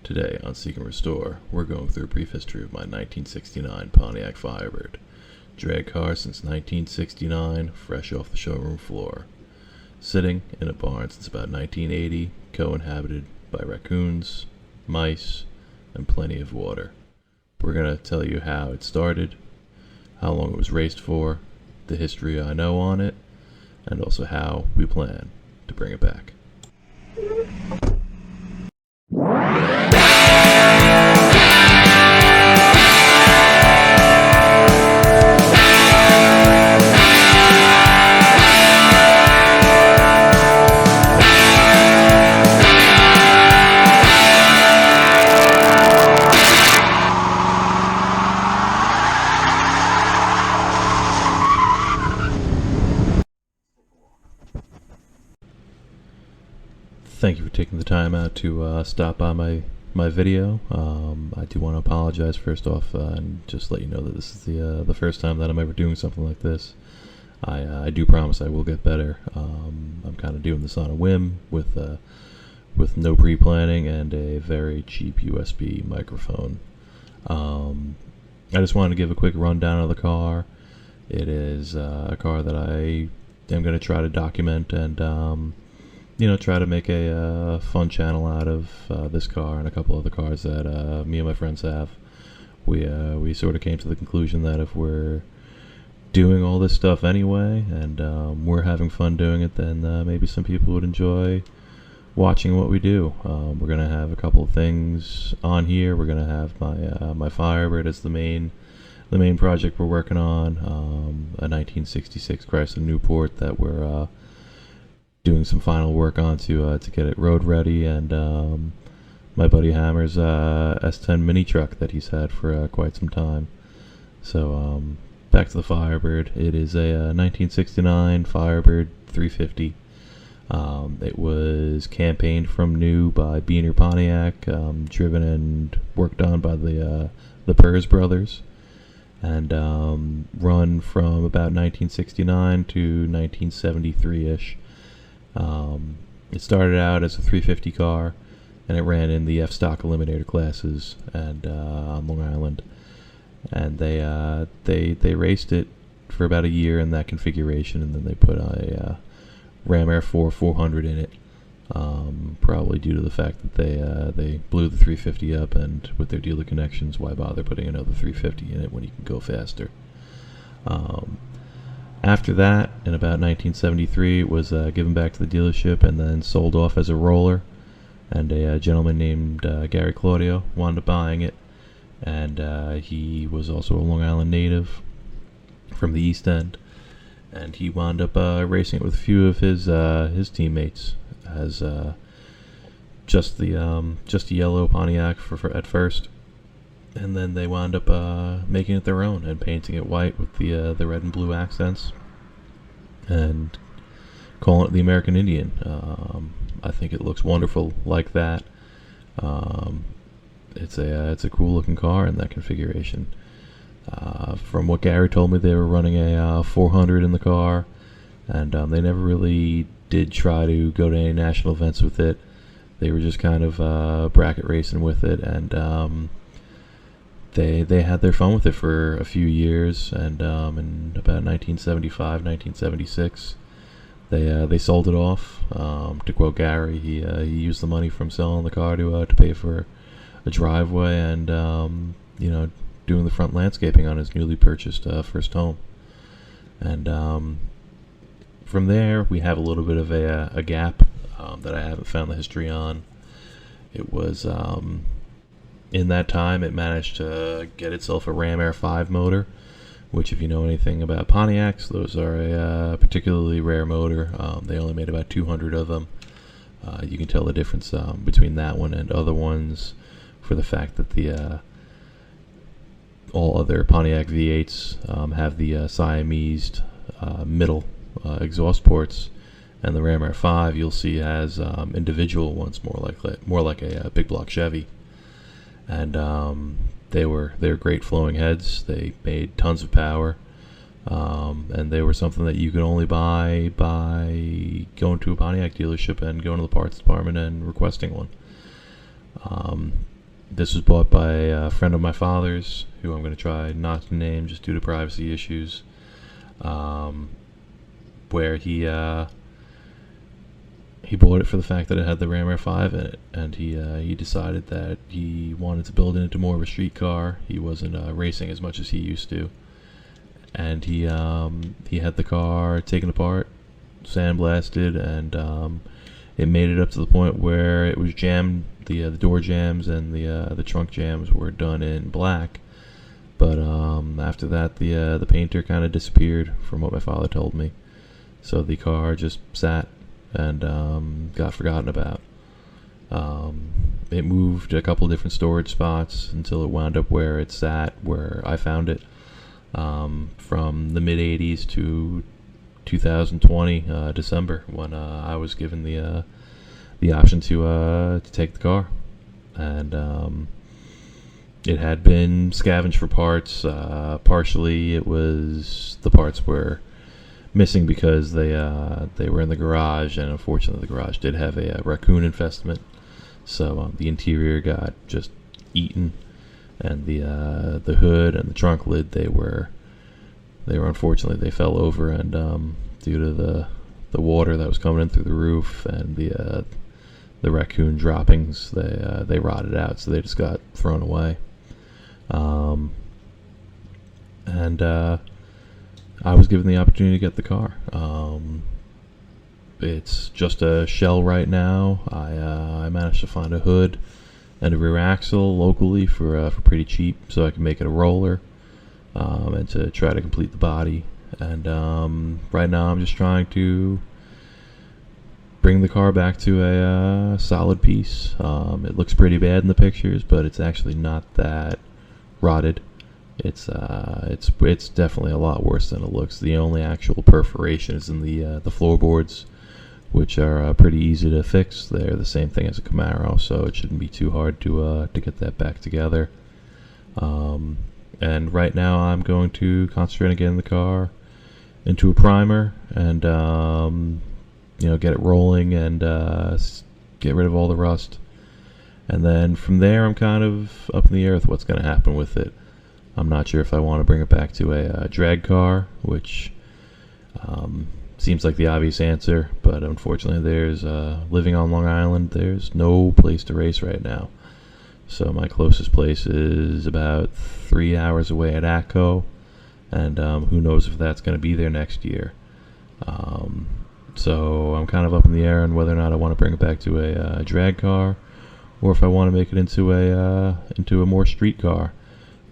Today on Seek and Restore, we're going through a brief history of my 1969 Pontiac Firebird. Drag car since 1969, fresh off the showroom floor. Sitting in a barn since about 1980, co-inhabited by raccoons, mice, and plenty of water. We're going to tell you how it started, how long it was raced for, the history I know on it, and also how we plan to bring it back. Thank you for taking the time out to stop by my video. I do want to apologize first off and just let you know that this is the first time that I'm ever doing something like this. I do promise I will get better. I'm kind of doing this on a whim with no pre-planning and a very cheap USB microphone. I just wanted to give a quick rundown of the car. It is a car that I am going to try to document and try to make a fun channel out of this car and a couple other cars that me and my friends have. We sort of came to the conclusion that if we're doing all this stuff anyway and we're having fun doing it, then maybe some people would enjoy watching what we do. We're gonna have a couple of things on here. We're gonna have my Firebird as the main project we're working on, a 1966 Chrysler Newport that we're doing some final work on to get it road ready, and my buddy Hammer's S10 mini truck that he's had for quite some time. So back to the Firebird. It is a 1969 Firebird 350. It was campaigned from new by Beaner Pontiac, driven and worked on by the Purz brothers, and run from about 1969 to 1973-ish. It started out as a 350 car, and it ran in the F-Stock Eliminator classes and on Long Island. And they raced it for about a year in that configuration, and then they put a Ram Air 4 400 in it, probably due to the fact that they blew the 350 up, and with their dealer connections, why bother putting another 350 in it when you can go faster? After that, in about 1973, it was given back to the dealership and then sold off as a roller, and a gentleman named Gary Claudio wound up buying it, and he was also a Long Island native from the East End, and he wound up racing it with a few of his teammates as just the yellow Pontiac at first. And then they wound up making it their own and painting it white with the red and blue accents and calling it the American Indian. I think it looks wonderful like that. It's a cool looking car in that configuration. From what Gary told me, they were running a 400 in the car, and they never really did try to go to any national events with it. They were just kind of bracket racing with it, and They had their fun with it for a few years, and in about 1975, 1976, they sold it off. To quote Gary, he used the money from selling the car to pay for a driveway and doing the front landscaping on his newly purchased first home. And from there, we have a little bit of a gap that I haven't found the history on. It was in that time, it managed to get itself a Ram Air 5 motor, which, if you know anything about Pontiacs, those are a particularly rare motor. They only made about 200 of them. You can tell the difference between that one and other ones for the fact that all other Pontiac V8s have the Siamese middle exhaust ports, and the Ram Air 5 you'll see has individual ones, more like a big block Chevy. And they're great flowing heads. They made tons of power, and they were something that you could only buy by going to a Pontiac dealership and going to the parts department and requesting one. This was bought by a friend of my father's, who I'm going to try not to name just due to privacy issues, where he bought it for the fact that it had the Ram Air 5 in it, and he decided that he wanted to build it into more of a street car. He wasn't racing as much as he used to, and he had the car taken apart, sandblasted, and it made it up to the point where it was jammed. The door jams and the trunk jams were done in black, but after that the painter kind of disappeared, from what my father told me. So the car just sat and got forgotten about. It moved a couple different storage spots until it wound up where it sat, where I found it, from the mid '80s to 2020 December, when I was given the option to take the car, and it had been scavenged for parts. Partially, it was the parts were missing because they were in the garage, and unfortunately, the garage did have a raccoon infestation. So the interior got just eaten, and the hood and the trunk lid, they were unfortunately, they fell over, and due to the water that was coming in through the roof and the raccoon droppings, they rotted out, so they just got thrown away. And I was given the opportunity to get the car. It's just a shell right now. I managed to find a hood and a rear axle locally for pretty cheap, so I can make it a roller, and to try to complete the body. And right now I'm just trying to bring the car back to a solid piece. It looks pretty bad in the pictures, but it's actually not that rotted. It's definitely a lot worse than it looks. The only actual perforation is in the floorboards, which are pretty easy to fix. They're the same thing as a Camaro, so it shouldn't be too hard to get that back together. And right now I'm going to concentrate on getting the car into a primer and get it rolling and get rid of all the rust. And then from there, I'm kind of up in the air with what's going to happen with it. I'm not sure if I want to bring it back to a drag car, which seems like the obvious answer, but unfortunately, there's living on Long Island, there's no place to race right now. So my closest place is about 3 hours away at ATCO, and who knows if that's going to be there next year. So I'm kind of up in the air on whether or not I want to bring it back to a drag car, or if I want to make it into a more street car,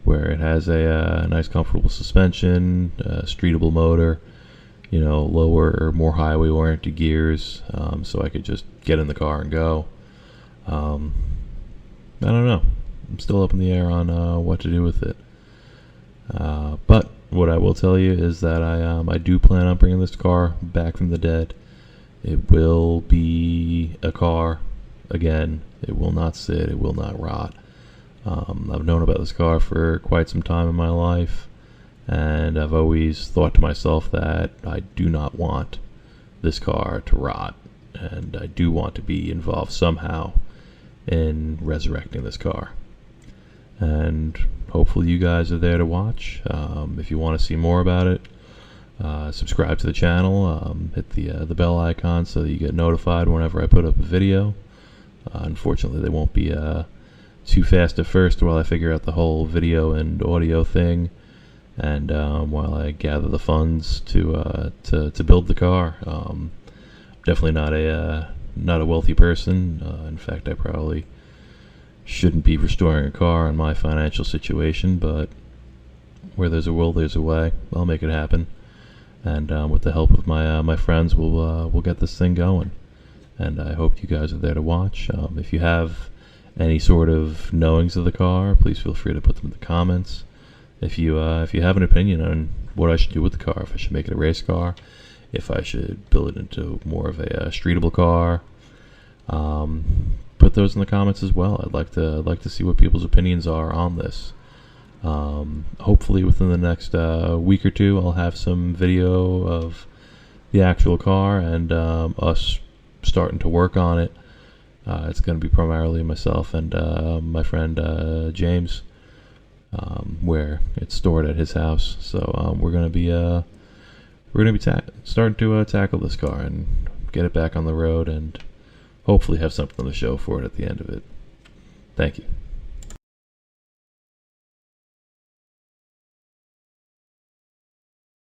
where it has a nice comfortable suspension, streetable motor, lower or more highway oriented gears, so I could just get in the car and go. I don't know. I'm still up in the air on what to do with it. But what I will tell you is that I do plan on bringing this car back from the dead. It will be a car again. It will not sit. It will not rot. I've known about this car for quite some time in my life, and I've always thought to myself that I do not want this car to rot, and I do want to be involved somehow in resurrecting this car. And hopefully you guys are there to watch. If you want to see more about it, subscribe to the channel, hit the bell icon so that you get notified whenever I put up a video. Unfortunately, they won't be too fast at first while I figure out the whole video and audio thing, and while I gather the funds to build the car. Definitely not a wealthy person. In fact, I probably shouldn't be restoring a car in my financial situation, but where there's a will, there's a way. I'll make it happen, and with the help of my friends, we'll get this thing going. And I hope you guys are there to watch. If you have any sort of knowings of the car, please feel free to put them in the comments. If you have an opinion on what I should do with the car, if I should make it a race car, if I should build it into more of a streetable car, put those in the comments as well. I'd like to see what people's opinions are on this. Hopefully within the next week or two, I'll have some video of the actual car and us starting to work on it, It's going to be primarily myself and my friend James, where it's stored at his house. So we're going to be starting to tackle this car and get it back on the road, and hopefully have something to show for it at the end of it. Thank you.